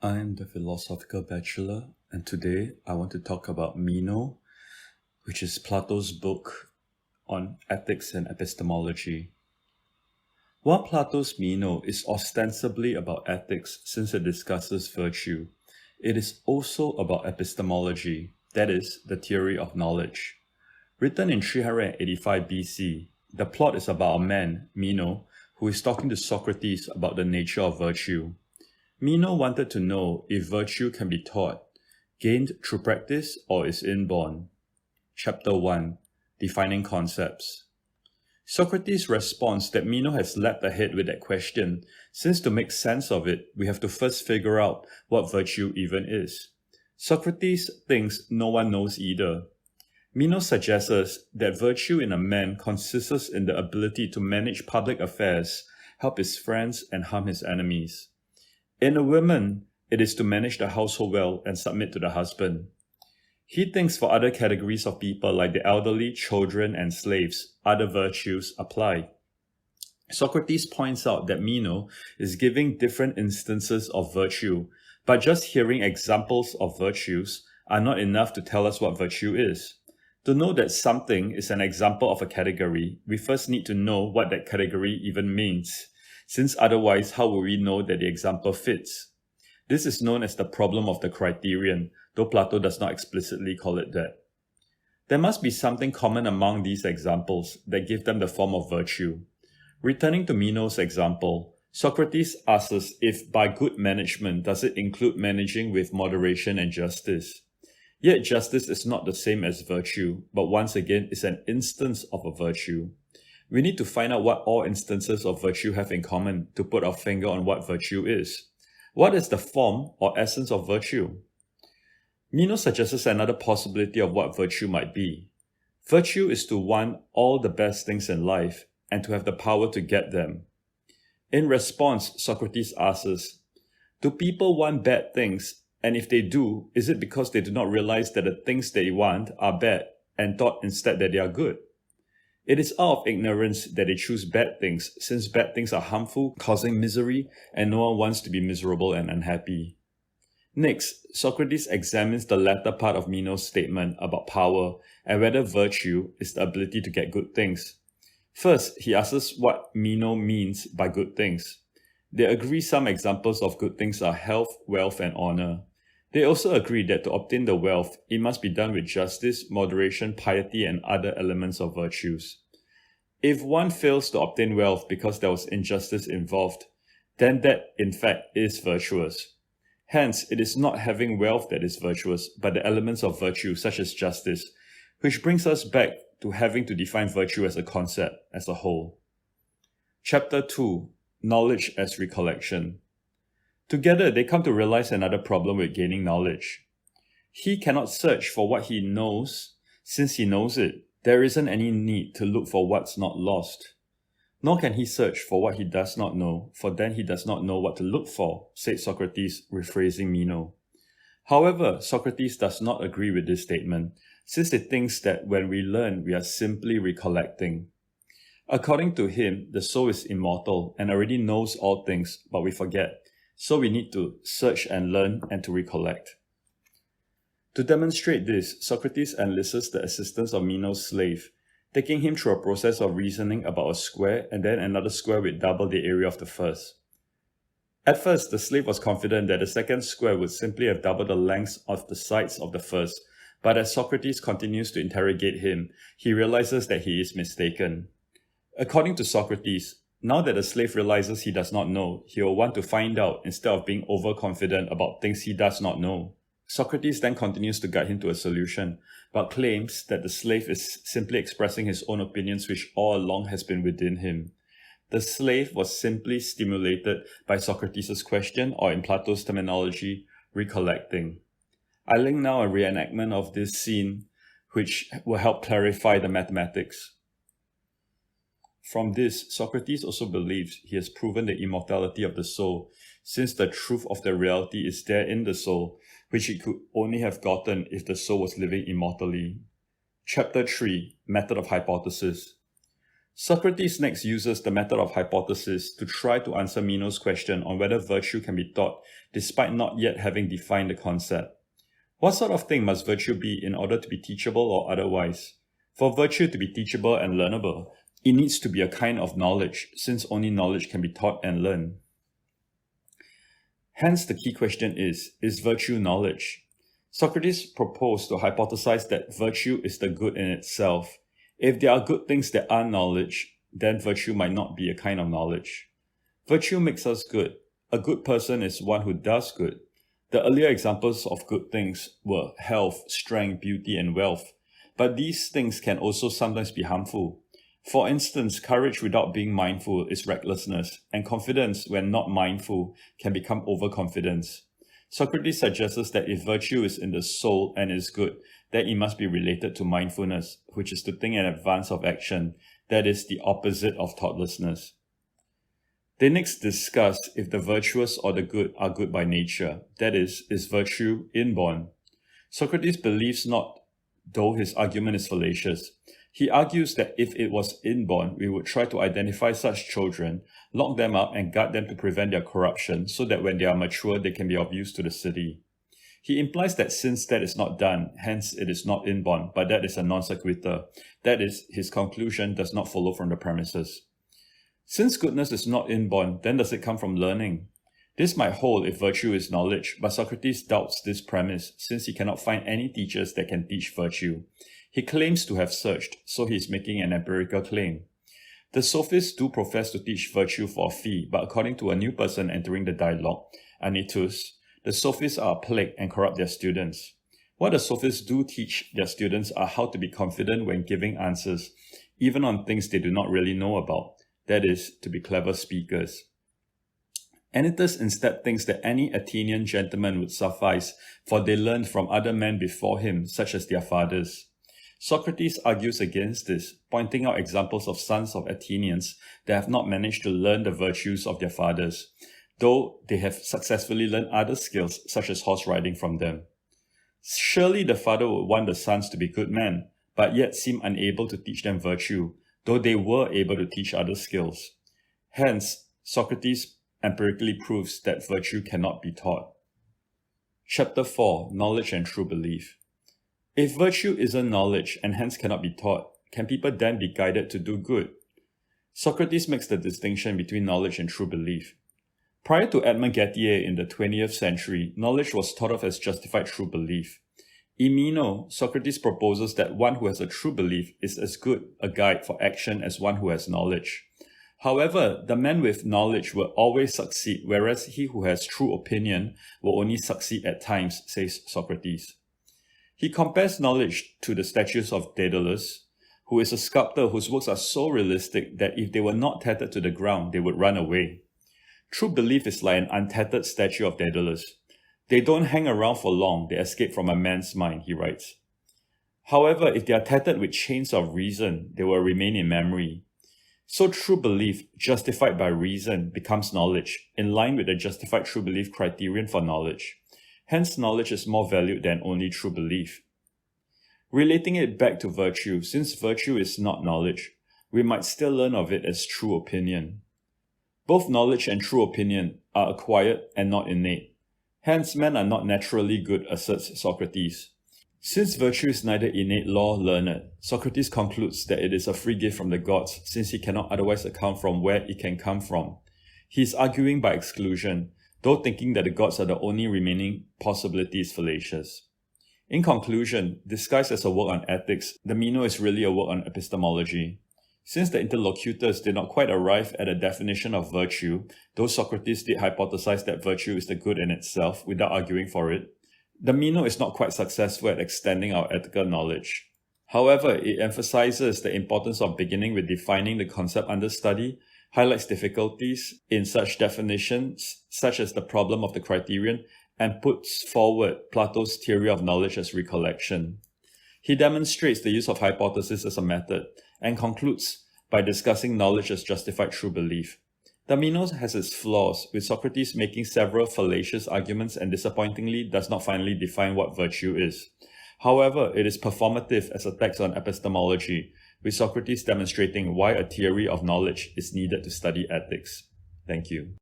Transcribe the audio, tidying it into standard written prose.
I am the Philosophical Bachelor, and today I want to talk about Meno, which is Plato's book on ethics and epistemology. While Plato's Meno is ostensibly about ethics since it discusses virtue, it is also about epistemology, that is, the theory of knowledge. Written in 385 BC, the plot is about a man, Meno, who is talking to Socrates about the nature of virtue. Meno wanted to know if virtue can be taught, gained through practice, or is inborn. Chapter 1. Defining Concepts. Socrates responds that Meno has leapt ahead with that question, since to make sense of it, we have to first figure out what virtue even is. Socrates thinks no one knows either. Meno suggests that virtue in a man consists in the ability to manage public affairs, help his friends, and harm his enemies. In a woman, it is to manage the household well and submit to the husband. He thinks for other categories of people like the elderly, children, and slaves, other virtues apply. Socrates points out that Meno is giving different instances of virtue, but just hearing examples of virtues are not enough to tell us what virtue is. To know that something is an example of a category, we first need to know what that category even means, since otherwise how will we know that the example fits? This is known as the problem of the criterion, though Plato does not explicitly call it that. There must be something common among these examples that give them the form of virtue. Returning to Meno's example, Socrates asks if by good management does it include managing with moderation and justice. Yet justice is not the same as virtue, but once again is an instance of a virtue. We need to find out what all instances of virtue have in common to put our finger on what virtue is. What is the form or essence of virtue? Meno suggests another possibility of what virtue might be. Virtue is to want all the best things in life and to have the power to get them. In response, Socrates asks, do people want bad things? And if they do, is it because they do not realize that the things they want are bad and thought instead that they are good? It is out of ignorance that they choose bad things, since bad things are harmful, causing misery, and no one wants to be miserable and unhappy. Next, Socrates examines the latter part of Meno's statement about power and whether virtue is the ability to get good things. First, he asks what Meno means by good things. They agree some examples of good things are health, wealth, and honor. They also agree that to obtain the wealth, it must be done with justice, moderation, piety, and other elements of virtues. If one fails to obtain wealth because there was injustice involved, then that, in fact, is virtuous. Hence, it is not having wealth that is virtuous, but the elements of virtue such as justice, which brings us back to having to define virtue as a concept, as a whole. Chapter 2. Knowledge as Recollection. Together, they come to realize another problem with gaining knowledge. He cannot search for what he knows, since he knows it. There isn't any need to look for what's not lost. Nor can he search for what he does not know, for then he does not know what to look for, said Socrates, rephrasing Meno. However, Socrates does not agree with this statement, since he thinks that when we learn, we are simply recollecting. According to him, the soul is immortal and already knows all things, but we forget. So we need to search and learn and to recollect. To demonstrate this, Socrates enlists the assistance of Meno's slave, taking him through a process of reasoning about a square and then another square with double the area of the first. At first, the slave was confident that the second square would simply have doubled the length of the sides of the first, but as Socrates continues to interrogate him, he realizes that he is mistaken. According to Socrates, now that the slave realizes he does not know, he will want to find out instead of being overconfident about things he does not know. Socrates then continues to guide him to a solution, but claims that the slave is simply expressing his own opinions which all along has been within him. The slave was simply stimulated by Socrates' question, or in Plato's terminology, recollecting. I link now a reenactment of this scene which will help clarify the mathematics. From this, Socrates also believes he has proven the immortality of the soul, since the truth of the reality is there in the soul, which he could only have gotten if the soul was living immortally. Chapter 3. Method of Hypothesis. Socrates next uses the method of hypothesis to try to answer Meno's question on whether virtue can be taught despite not yet having defined the concept. What sort of thing must virtue be in order to be teachable or otherwise? For virtue to be teachable and learnable, it needs to be a kind of knowledge, since only knowledge can be taught and learned. Hence, the key question is virtue knowledge? Socrates proposed to hypothesize that virtue is the good in itself. If there are good things that are knowledge, then virtue might not be a kind of knowledge. Virtue makes us good. A good person is one who does good. The earlier examples of good things were health, strength, beauty, and wealth. But these things can also sometimes be harmful. For instance, courage without being mindful is recklessness, and confidence when not mindful can become overconfidence. Socrates suggests that if virtue is in the soul and is good, then it must be related to mindfulness, which is to think in advance of action, that is the opposite of thoughtlessness. They next discuss if the virtuous or the good are good by nature, that is virtue inborn? Socrates believes not, though his argument is fallacious. He argues that if it was inborn, we would try to identify such children, lock them up and guard them to prevent their corruption, so that when they are mature, they can be of use to the city. He implies that since that is not done, hence it is not inborn, but that is a non sequitur. That is, his conclusion does not follow from the premises. Since goodness is not inborn, then does it come from learning? This might hold if virtue is knowledge, but Socrates doubts this premise, since he cannot find any teachers that can teach virtue. He claims to have searched, so he is making an empirical claim. The sophists do profess to teach virtue for a fee, but according to a new person entering the dialogue, Anytus, the sophists are a plague and corrupt their students. What the sophists do teach their students are how to be confident when giving answers, even on things they do not really know about, that is, to be clever speakers. Anytus instead thinks that any Athenian gentleman would suffice, for they learned from other men before him, such as their fathers. Socrates argues against this, pointing out examples of sons of Athenians that have not managed to learn the virtues of their fathers, though they have successfully learned other skills such as horse riding from them. Surely the father would want the sons to be good men, but yet seem unable to teach them virtue, though they were able to teach other skills. Hence, Socrates empirically proves that virtue cannot be taught. Chapter 4. Knowledge and True Belief. If virtue isn't knowledge and hence cannot be taught, can people then be guided to do good? Socrates makes the distinction between knowledge and true belief. Prior to Edmond Gettier in the 20th century, knowledge was thought of as justified true belief. In Meno, Socrates proposes that one who has a true belief is as good a guide for action as one who has knowledge. However, the man with knowledge will always succeed, whereas he who has true opinion will only succeed at times, says Socrates. He compares knowledge to the statues of Daedalus, who is a sculptor whose works are so realistic that if they were not tethered to the ground, they would run away. True belief is like an untethered statue of Daedalus. They don't hang around for long, they escape from a man's mind, he writes. However, if they are tethered with chains of reason, they will remain in memory. So true belief, justified by reason, becomes knowledge, in line with the justified true belief criterion for knowledge. Hence, knowledge is more valued than only true belief. Relating it back to virtue, since virtue is not knowledge, we might still learn of it as true opinion. Both knowledge and true opinion are acquired and not innate. Hence, men are not naturally good, asserts Socrates. Since virtue is neither innate nor learned, Socrates concludes that it is a free gift from the gods, since he cannot otherwise account from where it can come from. He is arguing by exclusion, though thinking that the gods are the only remaining possibility is fallacious. In conclusion, disguised as a work on ethics, the Meno is really a work on epistemology. Since the interlocutors did not quite arrive at a definition of virtue, though Socrates did hypothesize that virtue is the good in itself without arguing for it, the Meno is not quite successful at extending our ethical knowledge. However, it emphasizes the importance of beginning with defining the concept under study, highlights difficulties in such definitions, such as the problem of the criterion, and puts forward Plato's theory of knowledge as recollection. He demonstrates the use of hypothesis as a method, and concludes by discussing knowledge as justified true belief. The Meno has its flaws, with Socrates making several fallacious arguments and disappointingly does not finally define what virtue is. However, it is performative as a text on epistemology, with Socrates demonstrating why a theory of knowledge is needed to study ethics. Thank you.